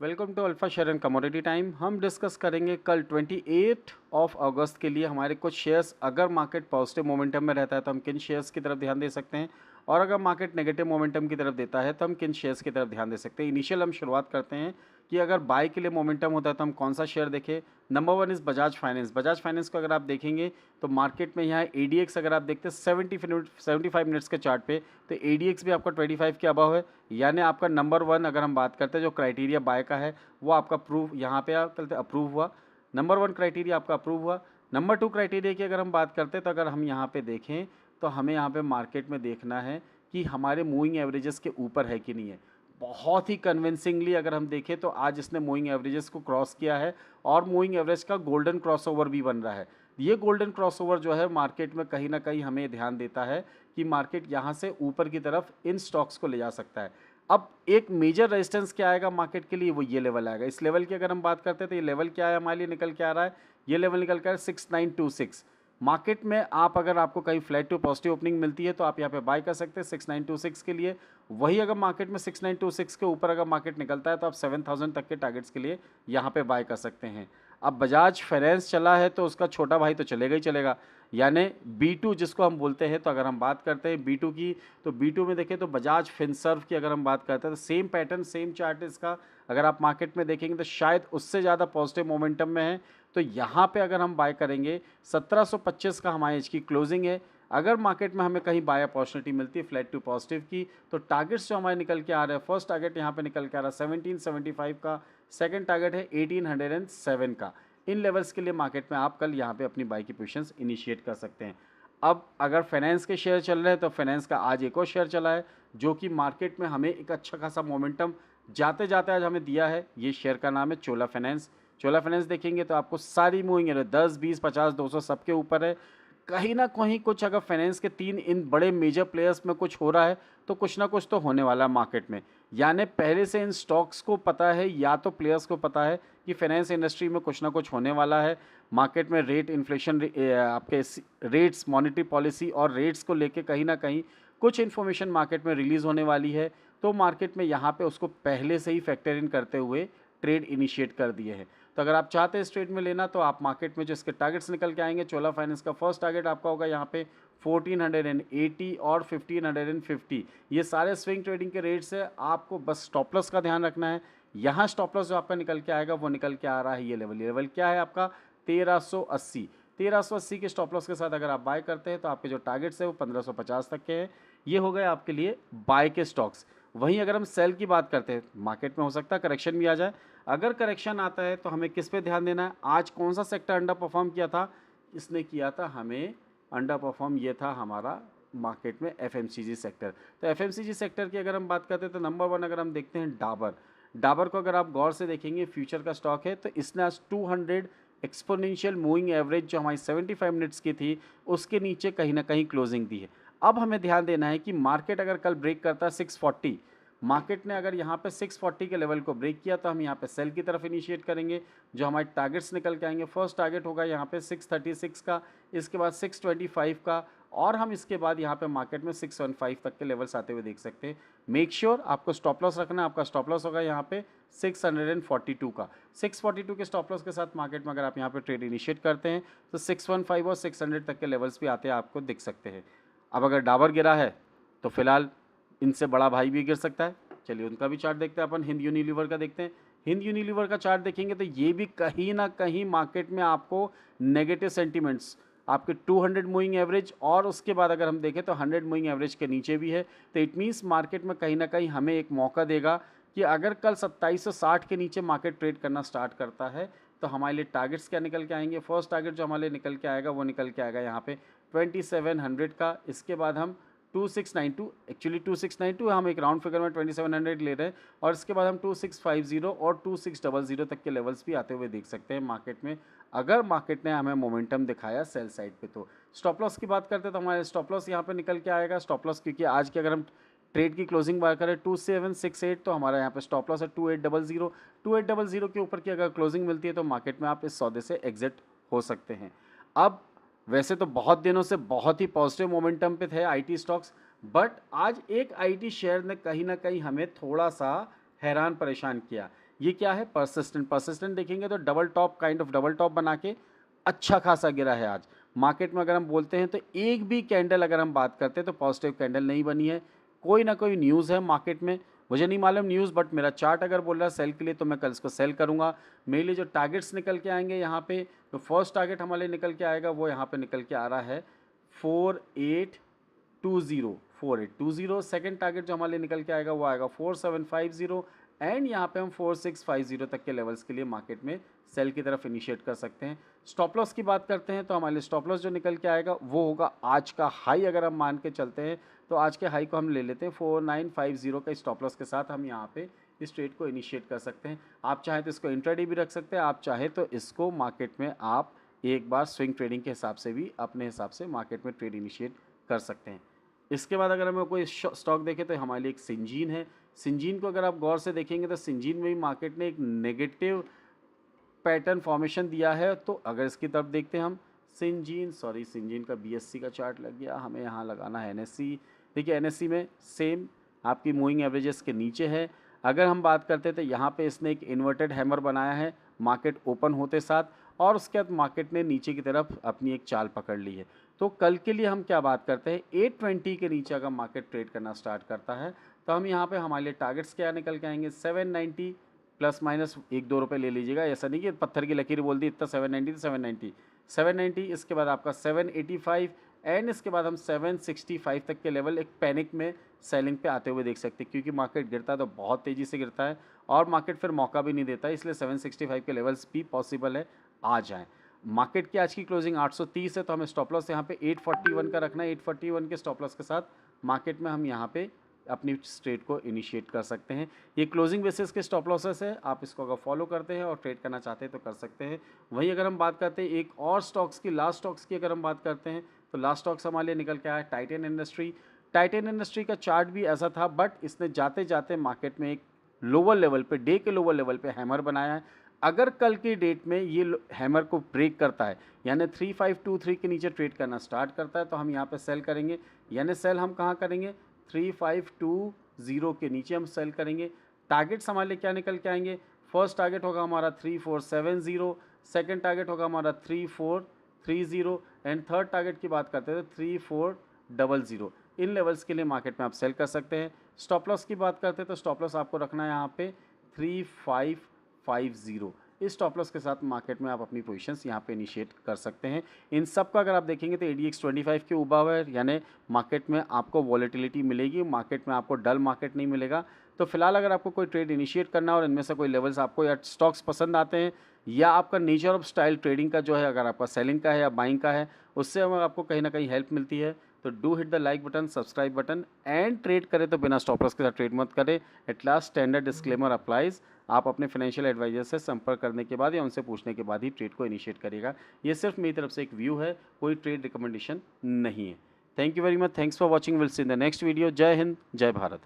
Welcome to Alpha share and commodity time. हम discuss करेंगे कल 28 ऑफ अगस्त के लिए हमारे कुछ शेयर्स, अगर मार्केट पॉजिटिव मोमेंटम में रहता है तो हम किन शेयर्स की तरफ ध्यान दे सकते हैं, और अगर मार्केट नेगेटिव मोमेंटम की तरफ देता है तो हम किन शेयर्स की तरफ ध्यान दे सकते हैं। इनिशियल हम शुरुआत करते हैं कि अगर बाय के लिए मोमेंटम होता है तो हम कौन सा शेयर देखें। Number one is Bajaj finance. Bajaj finance को अगर आप देखेंगे तो मार्केट में यहाँ एडीएक्स अगर आप देखते हैं 75 मिनट्स के चार्ट पे, तो एडीएक्स भी आपका 25 के अबव है। यानी आपका नंबर वन अगर हम बात करते हैं जो क्राइटेरिया बाय का है वो आपका प्रूव यहाँ पे आप कहते अप्रूव हुआ। नंबर वन क्राइटेरिया आपका अप्रूव हुआ। नंबर टू क्राइटेरिया की अगर हम बात करते हैं तो अगर हम यहाँ पे देखें तो हमें यहाँ पे मार्केट में देखना है कि हमारे मूविंग एवरेजेस के ऊपर है कि नहीं है। बहुत ही कन्विंसिंगली अगर हम देखें तो आज इसने मूविंग एवरेजेस को क्रॉस किया है और मूविंग एवरेज का गोल्डन क्रॉसओवर भी बन रहा है। ये गोल्डन क्रॉसओवर जो है मार्केट में कहीं ना कहीं हमें ध्यान देता है कि मार्केट यहाँ से ऊपर की तरफ इन स्टॉक्स को ले जा सकता है। अब एक मेजर रेजिस्टेंस क्या आएगा मार्केट के लिए, वो ये लेवल आएगा। इस लेवल की अगर हम बात करते हैं तो ये लेवल क्या है हमारे लिए निकल के आ रहा है, ये लेवल निकल के आ रहा है 6926। मार्केट में आप अगर आपको कहीं फ्लैट टू पॉजिटिव ओपनिंग मिलती है तो आप यहाँ पे बाय कर सकते हैं 6926 के लिए। वही अगर मार्केट में 6926 के ऊपर अगर मार्केट निकलता है तो आप 7000 तक के टारगेट्स के लिए यहाँ पे बाय कर सकते हैं। अब बजाज फाइनेंस चला है तो उसका छोटा भाई तो चलेगा ही चलेगा, यानी B2 जिसको हम बोलते हैं। तो अगर हम बात करते हैं B2 की, तो B2 में देखें तो बजाज फिनसर्व की अगर हम बात करते हैं तो सेम पैटर्न सेम चार्ट इसका अगर आप मार्केट में देखेंगे तो शायद उससे ज़्यादा पॉजिटिव मोमेंटम में है। तो यहाँ पे अगर हम बाय करेंगे 1725 का हमारी आज की क्लोजिंग है। अगर मार्केट में हमें कहीं बाय अपॉर्चुनिटी मिलती है फ्लैट टू पॉजिटिव की, तो टारगेट्स जो हमारे निकल के आ रहे हैं, फर्स्ट टारगेट यहाँ पे निकल के आ रहा है 1775 का, सेकंड टारगेट है 1807 का। इन लेवल्स के लिए मार्केट में आप कल यहाँ पे अपनी बाई की पोजीशंस इनिशिएट कर सकते हैं। अब अगर फाइनेंस के शेयर चल रहे हैं तो फाइनेंस का आज एक और शेयर चला है जो कि मार्केट में हमें एक अच्छा खासा मोमेंटम जाते जाते आज हमें दिया है। ये शेयर का नाम है चोला फाइनेंस। चोला फाइनेंस देखेंगे तो आपको सारी मूविंग है 10, 20, 50, 200 सबके ऊपर है। कहीं ना कहीं कुछ अगर फाइनेंस के तीन इन बड़े मेजर प्लेयर्स में कुछ हो रहा है तो कुछ ना कुछ तो होने वाला है मार्केट में। यानी पहले से इन स्टॉक्स को पता है या तो प्लेयर्स को पता है कि फाइनेंस इंडस्ट्री में कुछ ना कुछ होने वाला है। मार्केट में रेट इन्फ्लेशन आपके रेट्स, मॉनेटरी पॉलिसी और रेट्स को लेके कहीं ना कहीं कुछ इन्फॉर्मेशन मार्केट में रिलीज़ होने वाली है। तो मार्केट में यहाँ पे उसको पहले से ही फैक्टर इन करते हुए ट्रेड इनिशिएट कर दिए हैं। तो अगर आप चाहते हैं इस ट्रेड में लेना तो आप मार्केट में जो इसके टारगेट्स निकल के आएंगे, चोला फाइनेंस का फर्स्ट टारगेट आपका होगा यहाँ पे 1480 और 1550। ये सारे स्विंग ट्रेडिंग के रेट्स है। आपको बस स्टॉप लॉस का ध्यान रखना है। यहाँ स्टॉप लॉस जो आपका निकल के आएगा वो निकल के आ रहा है ये लेवल क्या है आपका 1380। 1380 के स्टॉप लॉस के साथ अगर आप बाय करते हैं तो आपके जो टारगेट्स है वो 1550 तक के हैं। ये हो गए आपके लिए बाय के स्टॉक्स। वहीं अगर हम सेल की बात करते हैं, मार्केट में हो सकता है करेक्शन भी आ जाए। अगर करेक्शन आता है तो हमें किस पे ध्यान देना है, आज कौन सा सेक्टर अंडर परफॉर्म किया था, इसने किया था हमें अंडर परफॉर्म, ये था हमारा मार्केट में FMCG सेक्टर। तो FMCG सेक्टर की अगर हम बात करते हैं तो नंबर वन अगर हम देखते हैं डाबर को अगर आप गौर से देखेंगे फ्यूचर का स्टॉक है तो इसने आज 200 एक्सपोनेंशियल मूविंग एवरेज जो हमारी 75 मिनट्स की थी उसके नीचे कहीं ना कहीं क्लोजिंग दी है। अब हमें ध्यान देना है कि मार्केट अगर कल ब्रेक करता है 640, मार्केट ने अगर यहाँ पे 640 के लेवल को ब्रेक किया तो हम यहाँ पे सेल की तरफ इनिशिएट करेंगे। जो हमारे टारगेट्स निकल के आएंगे, फर्स्ट टारगेट होगा यहाँ पे 636 का, इसके बाद 625 का, और हम इसके बाद यहाँ पे मार्केट में 615 तक के लेवल्स आते हुए देख सकते हैं। मेक श्योर आपको स्टॉप लॉस रखना है। आपका स्टॉप लॉस होगा यहाँ पे 642 का। 642 के स्टॉप लॉस के साथ मार्केट में अगर आप यहाँ पे ट्रेड इनिशिएट करते हैं तो 615 और 600 तक के लेवल्स भी आते हैं आपको दिख सकते हैं। अब अगर डाबर गिरा है तो फिलहाल इनसे बड़ा भाई भी गिर सकता है। चलिए उनका भी चार्ट देखते हैं अपन। हिंद यूनिलीवर का देखते हैं। हिंद यूनिलीवर का चार्ट देखेंगे तो ये भी कहीं ना कहीं मार्केट में आपको नेगेटिव सेंटीमेंट्स, आपके 200 मूविंग एवरेज और उसके बाद अगर हम देखें तो 100 मूविंग एवरेज के नीचे भी है। तो इट मीन्स मार्केट में कहीं ना कहीं हमें एक मौका देगा कि अगर कल 2760 के नीचे मार्केट ट्रेड करना स्टार्ट करता है तो हमारे लिए टारगेट्स क्या निकल के आएंगे। फर्स्ट टारगेट जो हमारे लिए निकल के आएगा वो निकल के आएगा यहाँ पे 2700 का। इसके बाद हम 2692, एक्चुअली 2692 हम एक राउंड फिगर में 2700 ले रहे हैं, और इसके बाद हम 2650 और 2600 तक के लेवल्स भी आते हुए देख सकते हैं मार्केट में, अगर मार्केट ने हमें मोमेंटम दिखाया सेल साइड पे। तो स्टॉप लॉस की बात करते हैं तो हमारे स्टॉप लॉस यहाँ पे निकल के आएगा। स्टॉप लॉस क्योंकि आज की अगर हम ट्रेड की क्लोजिंग बात करें 2768, तो हमारा यहाँ पे स्टॉप लॉस है 2800। 2800 के ऊपर की अगर क्लोजिंग मिलती है तो मार्केट में आप इस सौदे से एग्जिट हो सकते हैं। अब वैसे तो बहुत दिनों से बहुत ही पॉजिटिव मोमेंटम पे थे आईटी स्टॉक्स, बट आज एक आईटी शेयर ने कहीं ना कहीं हमें थोड़ा सा हैरान परेशान किया। ये क्या है, परसिस्टेंट। परसिस्टेंट देखेंगे तो double top, kind of double top बना के अच्छा खासा गिरा है आज मार्केट में। अगर हम बोलते हैं तो एक भी कैंडल अगर हम बात करते हैं तो पॉजिटिव कैंडल नहीं बनी है। कोई ना कोई न्यूज़ है मार्केट में, मुझे नहीं मालूम न्यूज़, बट मेरा चार्ट अगर बोल रहा है सेल के लिए तो मैं कल इसको सेल करूंगा। मेरे लिए जो टारगेट्स निकल के आएंगे यहाँ पे, तो फर्स्ट टारगेट हमारे लिए निकल के आएगा वो यहाँ पे निकल के आ रहा है 4820। सेकंड टारगेट जो हमारे लिए निकल के आएगा वो आएगा 4750 एंड यहाँ पे हम 4650 तक के लेवल्स के लिए मार्केट में सेल की तरफ इनिशिएट कर सकते हैं। स्टॉप लॉस की बात करते हैं तो हमारे लिए स्टॉप लॉस जो निकल के आएगा वो होगा आज का हाई। अगर हम मान के चलते हैं तो आज के हाई को हम ले लेते हैं 4950 का स्टॉप लॉस के साथ हम यहाँ पे इस ट्रेड को इनिशिएट कर सकते हैं। आप चाहे तो इसको इंट्राडे भी रख सकते हैं, आप चाहे तो इसको मार्केट में आप एक बार स्विंग ट्रेडिंग के हिसाब से भी अपने हिसाब से मार्केट में ट्रेड इनिशिएट कर सकते हैं। इसके बाद अगर हमें कोई स्टॉक देखें तो हमारे लिए एक सिंजीन है। सिंजीन को अगर आप गौर से देखेंगे तो सिंजीन में भी मार्केट ने एक नेगेटिव पैटर्न फॉर्मेशन दिया है। तो अगर इसकी तरफ देखते हैं हम सिंजीन का BSC का चार्ट लग गया, हमें यहाँ लगाना है NSE। देखिए NSE में सेम आपकी मूविंग एवरेजेस के नीचे है। अगर हम बात करते हैं तो यहाँ पे इसने एक इन्वर्टेड हैमर बनाया है मार्केट ओपन होते साथ, और उसके बाद मार्केट ने नीचे की तरफ अपनी एक चाल पकड़ ली है। तो कल के लिए हम क्या बात करते हैं, 820 के नीचे अगर मार्केट ट्रेड करना स्टार्ट करता है तो हम यहाँ पे हमारे लिए टारगेट्स क्या निकल के आएंगे, 790 प्लस माइनस 1-2 रुपये ले लीजिएगा, ऐसा नहीं कि पत्थर की लकीर बोल दी इतना 790 तो 790। इसके बाद आपका 785 एंड इसके बाद हम 765 तक के लेवल एक पैनिक में सेलिंग पे आते हुए देख सकते हैं, क्योंकि मार्केट गिरता है तो बहुत तेज़ी से गिरता है और मार्केट फिर मौका भी नहीं देता है, इसलिए 765 के लेवल्स भी पॉसिबल है आ जाएँ। मार्केट की आज की क्लोजिंग 830 है, तो हमें स्टॉप लॉस यहाँ पे 841 का रखना है। 841 के स्टॉप लॉस के साथ मार्केट में हम यहाँ पे अपनी ट्रेड को इनिशिएट कर सकते हैं। ये क्लोजिंग बेसिस के स्टॉप लॉसेस है, आप इसको अगर फॉलो करते हैं और ट्रेड करना चाहते हैं तो कर सकते हैं। वहीं अगर हम बात करते हैं एक और स्टॉक्स की, लास्ट स्टॉक्स की अगर हम बात करते हैं तो लास्ट स्टॉक्स हमारे लिए निकल के आया टाइटन इंडस्ट्री। टाइटन इंडस्ट्री का चार्ट भी ऐसा था, बट इसने जाते जाते मार्केट में एक लोअर लेवल पे, डे के लोअर लेवल पे हैमर बनाया है। अगर कल की डेट में ये हैमर को ब्रेक करता है, यानी 3523 के नीचे ट्रेड करना स्टार्ट करता है, तो हम यहाँ पे सेल करेंगे। यानी सेल हम कहाँ करेंगे, 3520 के नीचे हम सेल करेंगे। टारगेट्स हमारे लिए क्या निकल के आएंगे, फर्स्ट टारगेट होगा हमारा 3470, सेकंड टारगेट होगा हमारा 3430 एंड थर्ड टारगेट की बात करते हैं तो 3400। इन लेवल्स के लिए मार्केट में आप सेल कर सकते हैं। स्टॉप लॉस की बात करते हैं तो स्टॉप लॉस आपको रखना है यहाँ पे 3550। इस स्टॉप लॉस के साथ मार्केट में आप अपनी पोजीशंस यहाँ पे इनिशिएट कर सकते हैं। इन सब का अगर आप देखेंगे तो ADX 25 के ऊपर है, यानी मार्केट में आपको वॉलेटिलिटी मिलेगी, मार्केट में आपको डल मार्केट नहीं मिलेगा। तो फिलहाल अगर आपको कोई ट्रेड इनिशिएट करना है और इनमें से कोई लेवल्स आपको या स्टॉक्स पसंद आते हैं, या आपका नेचर ऑफ स्टाइल ट्रेडिंग का जो है, अगर आपका सेलिंग का है या बाइंग का है, उससे आपको कहीं ना कहीं हेल्प मिलती है, तो do hit the like button, subscribe button and trade करें तो बिना स्टॉप लॉस के साथ ट्रेड मत करें। At last standard disclaimer applies. आप अपने फाइनेंशियल एडवाइजर से संपर्क करने के बाद या उनसे पूछने के बाद ही ट्रेड को इनिशिएट करिएगा। ये सिर्फ मेरी तरफ से एक व्यू है, कोई ट्रेड रिकमेंडेशन नहीं है। Thank you very much, thanks for watching, will see in the next video. जय हिंद, जय भारत।